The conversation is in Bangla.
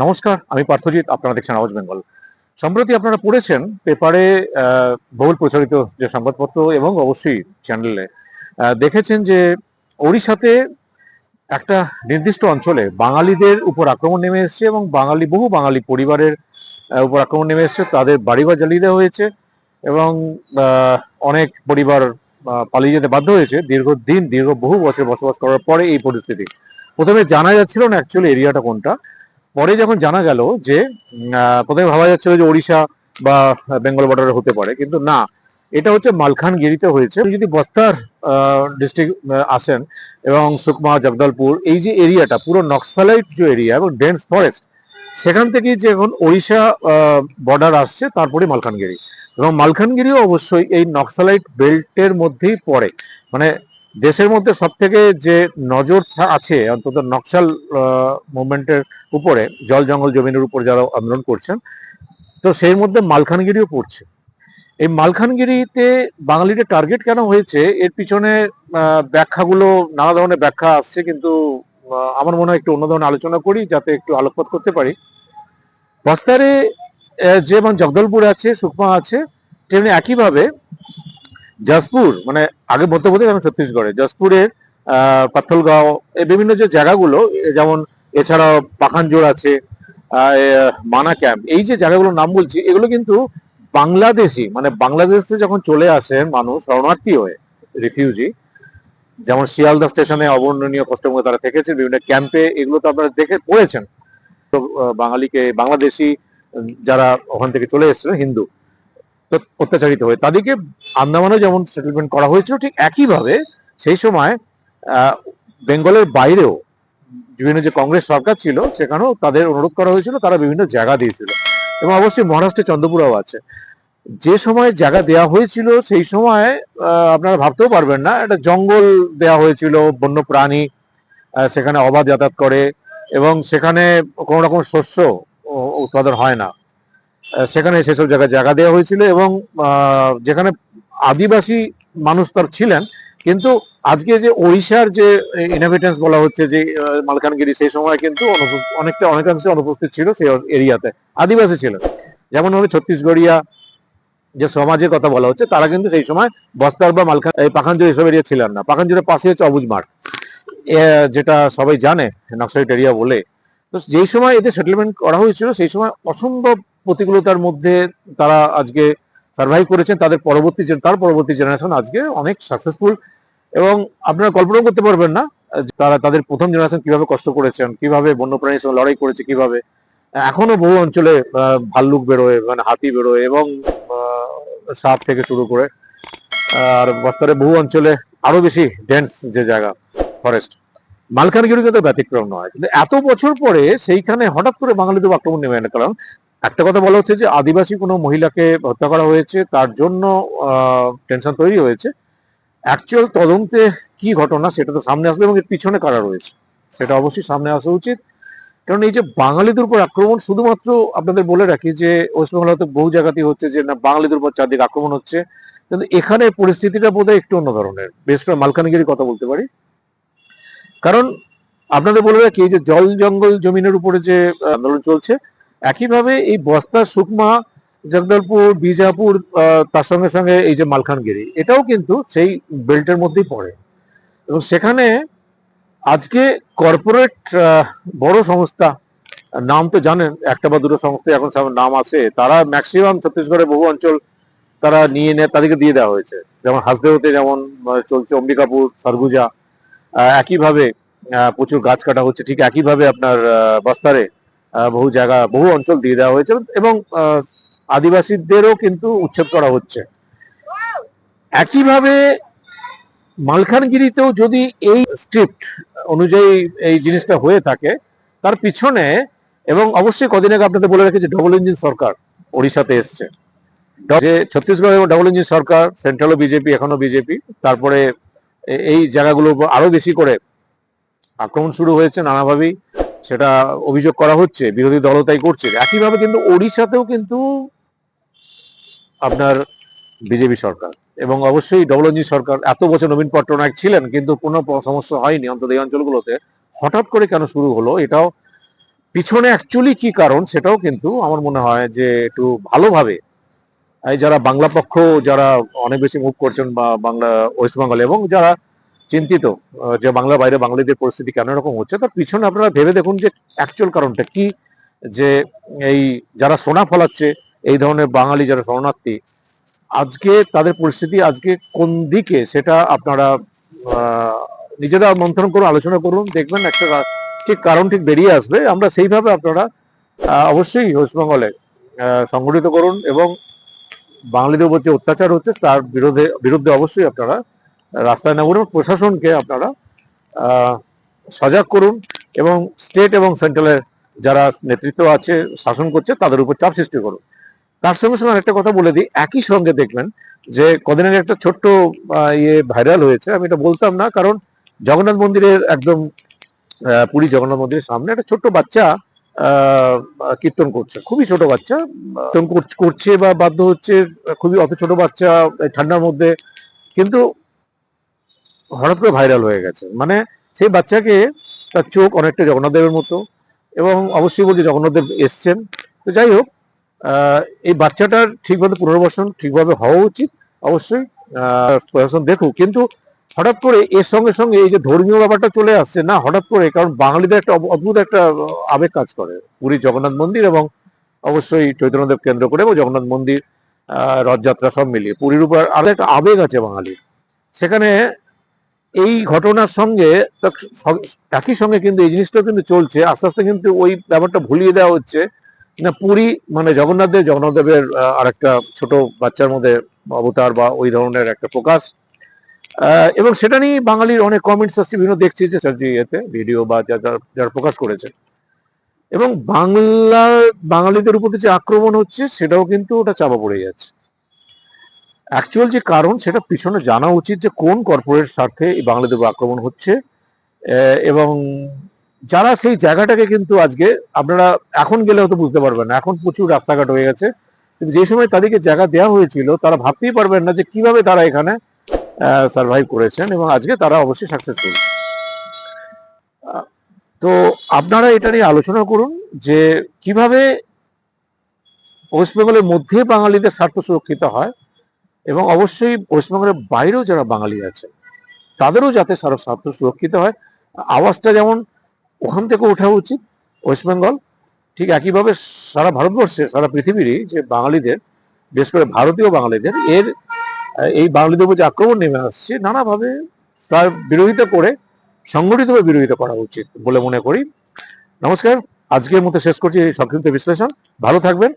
নমস্কার, আমি পার্থজিৎ। আপনারা দেখছেন আওয়াজ বেঙ্গল। সম্প্রতি আপনারা পড়েছেন পেপারে বহুল প্রচারিত যে সংবাদপত্র এবং অবশ্যই চ্যানেলে দেখেছেন যে ওড়িশাতে একটা নির্দিষ্ট অঞ্চলে বাঙালিদের উপর আক্রমণ নেমে এসেছে এবং বহু বাঙালি পরিবারের উপর আক্রমণ নেমে এসেছে। তাদের বাড়িঘর জ্বালিয়ে দেওয়া হয়েছে এবং অনেক পরিবার পালিয়ে যেতে বাধ্য হয়েছে। দীর্ঘ বহু বছর বসবাস করার পরে এই পরিস্থিতি। প্রথমে জানা যাচ্ছিল না অ্যাকচুয়ালি এরিয়াটা কোনটা। পরে যখন জানা গেল যে প্রথমে ভাবা যাচ্ছিল যে ওড়িশা বা বেঙ্গল বর্ডারে হতে পারে, কিন্তু না, এটা হচ্ছে মালখানগিরিতে হয়েছে। আপনি যদি বস্তার ডিস্ট্রিক্ট আসেন এবং সুকমা, জগদলপুর, এই যে এরিয়াটা পুরো নক্সালাইট যে এরিয়া এবং ডেন্স ফরেস্ট, সেখান থেকেই যে এখন ওড়িশা বর্ডার আসছে, তারপরে মালখানগিরি। এবং মালখানগিরিও অবশ্যই এই নক্সালাইট বেল্টের মধ্যেই পড়ে। মানে দেশের মধ্যে সব থেকে যে নজর আছে অন্তত নকশাল মুভমেন্টের উপরে, জল জঙ্গল জমিনের উপর যারা আন্দোলন করছেন, তো সেই মধ্যে মালখানগিরিও পড়ছে। এই মালখানগিরিতে বাঙালিদের টার্গেট কেন হয়েছে, এর পিছনে ব্যাখ্যাগুলো, নানা ধরনের ব্যাখ্যা আসছে, কিন্তু আমার মনে হয় একটু অন্য ধরনের আলোচনা করি যাতে একটু আলোকপাত করতে পারি। বস্তারে যেমন জগদলপুর আছে, সুকমা আছে, তেমনি একইভাবে জাসপুর, মানে আগে মধ্যপ্রদেশ এবং ছত্তিশগড়ে জাসপুরের পাথলগাঁও, এই বিভিন্ন যে জায়গাগুলো, যেমন এছাড়াও পাখানজোড় আছে, মানা ক্যাম্প, এই যে জায়গাগুলোর নাম বলছি, এগুলো কিন্তু বাংলাদেশি, মানে বাংলাদেশে যখন চলে আসেন মানুষ শরণার্থী হয়ে, রিফিউজি, যেমন শিয়ালদা স্টেশনে অবর্ণনীয় কষ্টের মধ্যে তারা থেকেছে, বিভিন্ন ক্যাম্পে, এগুলো তো আপনারা দেখে পড়েছেন। তো বাংলাদেশি যারা ওখান থেকে চলে এসেছিল হিন্দু, অত্যাচারিত হয়ে, তাদেরকে আন্দামানও যেমন সেটেলমেন্ট করা হয়েছিল, ঠিক একইভাবে সেই সময় বেঙ্গলের বাইরেও বিভিন্ন যে কংগ্রেস সরকার ছিল সেখানেও তাদের অনুরোধ করা হয়েছিল, তারা বিভিন্ন জায়গা দিয়েছিল। এবং অবশ্যই মহারাষ্ট্রে চন্দ্রপুরাও আছে। যে সময় জায়গা দেওয়া হয়েছিল সেই সময় আপনারা ভাবতেও পারবেন না, একটা জঙ্গল দেওয়া হয়েছিল, বন্য প্রাণী সেখানে অবাধ যাতায়াত করে এবং সেখানে কোনো রকম শস্য উৎপাদন হয় না। সেখানে সেসব জায়গায় জায়গা দেওয়া হয়েছিল এবং যেখানে আদিবাসী মানুষ তার ছিলেন, কিন্তু আজকে যে ওড়িশার যে ইনহ্যাবিটেন্স বলা হচ্ছে যে মালকানগিরি, সেই সময় কিন্তু অনেকাংশে অনুপস্থিত ছিল সেই এরিয়াতে, আদিবাসী ছিল। যেমন ভাবে ছত্তিশগড়িয়া যে সমাজের কথা বলা হচ্ছে, তারা কিন্তু সেই সময় বস্তার বা পাখানজোড় এসব এরিয়া ছিলেন না। পাখানজোড়ের পাশে হচ্ছে অবুজ মাঠ, যেটা সবাই জানে নক্সালাইট এরিয়া বলে। তো যেই সময় এতে সেটেলমেন্ট করা হয়েছিল সেই সময় অসম্ভব প্রতিকূলতার মধ্যে তারা আজকে সার্ভাইভ করেছেন। তার পরবর্তী জেনারেশন আজকে অনেক সাকসেসফুল, এবং আপনারা কল্পনা করতে পারবেন না তারা তাদের প্রথম জেনারেশন কিভাবে কষ্ট করেছেন, কিভাবে বন্যপ্রাণীর সঙ্গে লড়াই করেছে, কিভাবে এখনো বহু অঞ্চলে ভাল্লুক বেরোয়, মানে হাতি বেরোয় এবং সাপ থেকে শুরু করে, আর বস্তারে বহু অঞ্চলে আরো বেশি ডেন্স যে জায়গা ফরেস্ট। মালকানগিরি কিন্তু ব্যতিক্রম নয়, কিন্তু এত বছর পরে সেইখানে হঠাৎ করে বাঙালিদের আক্রমণ নেমে এনে। কারণ একটা কথা বলা হচ্ছে যে আদিবাসী কোনো মহিলাকে হত্যা করা হয়েছে, তার জন্য টেনশন তৈরি হয়েছে। অ্যাকচুয়াল তদন্তে কি ঘটনা সেটা তো সামনে আসবে, এবং এর পিছনে কারা রয়েছে সেটা অবশ্যই সামনে আসা উচিত। কারণ এই যে বাঙালিদের উপর আক্রমণ, শুধুমাত্র আপনাদের বলে রাখি যে ওয়েস্ট বেঙ্গল হয়তো বহু জায়গাতেই হচ্ছে যে না, বাঙালিদের উপর চারদিকে আক্রমণ হচ্ছে, কিন্তু এখানে পরিস্থিতিটা বোধহয় একটু অন্য ধরনের। বেশ করে মালকানগিরির কথা বলতে পারি, কারণ আপনাদের বলে রাখি যে জল জঙ্গল জমিনের উপরে যে আন্দোলন চলছে, একইভাবে এই বস্তা, সুকমা, জগদলপুর, বিজাপুর, তার সঙ্গে সঙ্গে এই যে মালখানগিরি, এটাও কিন্তু সেই বেল্টের মধ্যেই পড়ে। এবং সেখানে আজকে কর্পোরেট বড় সংস্থা, নাম তো জানেন, একটা বা দুটো সংস্থা এখন সব নাম আছে, তারা ম্যাক্সিমাম ছত্তিশগড়ের বহু অঞ্চল তারা নিয়ে নেয়, তাদেরকে দিয়ে দেওয়া হয়েছে। যেমন হাসদেওতে যেমন চলছে অম্বিকাপুর, সরগুজা, একইভাবে প্রচুর গাছ কাটা হচ্ছে, ঠিক একইভাবে আপনার বস্তারে বহু অঞ্চল দিয়ে দেওয়া হয়েছে এবং আদিবাসীদেরও কিন্তু উচ্ছেদ করা হচ্ছে। একইভাবে মালখানগিরিতেও যদি এই স্ক্রিপ্ট অনুযায়ী এই জিনিসটা হয়ে থাকে, তার পিছনে, এবং অবশ্যই কদিন আগে আপনাদের বলে রেখেছে ডবল ইঞ্জিন সরকার ওড়িশাতে এসছে, যে ছত্তিশগড় এবং ডবল ইঞ্জিন সরকার, সেন্ট্রালও বিজেপি, এখনো বিজেপি, তারপরে এই জায়গাগুলো আরো বেশি করে আক্রমণ শুরু হয়েছে নানাভাবেই, সেটা অভিযোগ করা হচ্ছে, বিরোধী দলও তাই করছে। একইভাবে কিন্তু ওড়িশাতেও কিন্তু আপনার বিজেপি সরকার, এবং অবশ্যই ডবল ইঞ্জিন সরকার। এত বছর নবীন পট্টনায়ক ছিলেন কিন্তু কোনো সমস্যা হয়নি অন্তত এই অঞ্চলগুলোতে, হঠাৎ করে কেন শুরু হলো এটাও পিছনে অ্যাকচুয়ালি কি কারণ সেটাও কিন্তু আমার মনে হয় যে একটু ভালোভাবে এই যারা বাংলা পক্ষ যারা অনেক বেশি মুভ করছেন বা বাংলা ওয়েস্ট বেঙ্গল এবং যারা চিন্তিত যে বাংলার বাইরে বাঙালিদের পরিস্থিতি কেন এরকম হচ্ছে, তার পিছনে আপনারা ভেবে দেখুন যে অ্যাকচুয়াল কারণটা কি। যে এই যারা সোনা ফলাচ্ছে, এই ধরনের বাঙালি যারা শরণার্থী, আজকে তাদের পরিস্থিতি আজকে কোন দিকে সেটা আপনারা নিজেরা মন্থন করুন, আলোচনা করুন, দেখবেন একটা ঠিক কারণ ঠিক বেরিয়ে আসবে। আমরা সেইভাবে আপনারা অবশ্যই ওয়েস্ট বেঙ্গলে সংগঠিত করুন এবং বাঙালিদের উপর যে অত্যাচার হচ্ছে তার বিরুদ্ধে অবশ্যই আপনারা রাস্তায় নামুন এবং প্রশাসনকে আপনারা সজাগ করুন এবং স্টেট এবং সেন্ট্রালের যারা নেতৃত্ব আছে, শাসন করছে, তাদের উপর চাপ সৃষ্টি করুন। তার সঙ্গে সঙ্গে আরেকটা কথা বলে দিই, একই সঙ্গে দেখবেন যে কদিন আগে একটা ছোট্ট ভাইরাল হয়েছে, আমি এটা বলতাম না কারণ জগন্নাথ মন্দিরের একদম পুরী জগন্নাথ মন্দিরের সামনে একটা ছোট্ট বাচ্চা কীর্তন করছে, খুবই ছোট বাচ্চা কীর্তন করছে বা বাধ্য হচ্ছে, খুবই অত ছোট বাচ্চা ঠান্ডার মধ্যে, কিন্তু হঠাৎ করে ভাইরাল হয়ে গেছে। মানে সেই বাচ্চাকে তার চোখ অনেকটা জগন্নাথ দেবের মতো এবং অবশ্যই বলছি জগন্নাথ দেব এসছেন। তো যাই হোক, এই বাচ্চাটার ঠিকভাবে পুনর্বাসন ঠিকভাবে হওয়া উচিত, অবশ্যই প্রশাসন দেখুক। কিন্তু হঠাৎ করে এর সঙ্গে সঙ্গে এই যে ধর্মীয় ব্যাপারটা চলে আসছে না হঠাৎ করে, কারণ বাঙালিদের একটা অদ্ভুত একটা আবেগ কাজ করে পুরীর জগন্নাথ মন্দির এবং অবশ্যই চৈতন্যদেব কেন্দ্র করে এবং জগন্নাথ মন্দির, রথযাত্রা সব মিলিয়ে পুরীর উপর আরো একটা আবেগ আছে বাঙালির। সেখানে এই ঘটনার সঙ্গে একই সঙ্গে কিন্তু এই জিনিসটাও কিন্তু চলছে, আস্তে আস্তে কিন্তু ওই ব্যাপারটা ভুলিয়ে দেওয়া হচ্ছে না পুরী মানে জগন্নাথ দেবের আরেকটা ছোট বাচ্চার মধ্যে অবতার বা ওই ধরনের একটা প্রকাশ। এবং সেটা নিয়ে বাঙালির অনেক কমেন্টস আসছে, বিভিন্ন দেখছি যে এতে ভিডিও বা যারা প্রকাশ করেছে, এবং বাঙালিদের উপর যে আক্রমণ হচ্ছে সেটাও কিন্তু ওটা চাপা পড়ে যাচ্ছে। অ্যাকচুয়াল যে কারণ সেটা পিছনে জানা উচিত যে কোন কর্পোরেট স্বার্থে এই বাঙালিদের উপর আক্রমণ হচ্ছে, এবং যারা সেই জায়গাটাকে কিন্তু আজকে আপনারা এখন গেলে হয়তো বুঝতে পারবেন না, এখন প্রচুর রাস্তাঘাট হয়ে গেছে, কিন্তু যে সময় তাদেরকে জায়গা দেওয়া হয়েছিল তারা ভাবতেই পারবেন না যে কিভাবে তারা এখানে সার্ভাইভ করেছেন এবং আজকে তারা অবশ্যই সাকসেসফুল। তো আপনারা এটা নিয়ে আলোচনা করুন যে কিভাবে ওয়েস্ট বেঙ্গলের মধ্যে বাঙালিদের স্বার্থ সুরক্ষিত হয় এবং অবশ্যই ওয়েস্ট বেঙ্গলের বাইরেও যারা বাঙালি আছে তাদেরও যাতে স্বার্থ সুরক্ষিত হয়। আওয়াজটা যেমন ওখান থেকে ওঠা উচিত ওয়েস্ট বেঙ্গল, ঠিক একইভাবে সারা ভারতবর্ষে সারা পৃথিবীরই যে বাঙালিদের, বিশেষ করে ভারতীয় বাঙালিদের এই বাঙালিদের উপর যে আক্রমণ নেমে আসছে নানাভাবে তার বিরোধিতা করে সংগঠিতভাবে বিরোধিতা করা উচিত বলে মনে করি। নমস্কার, আজকের মতো শেষ করছি এই সংক্ষিপ্ত বিশ্লেষণ। ভালো থাকবেন।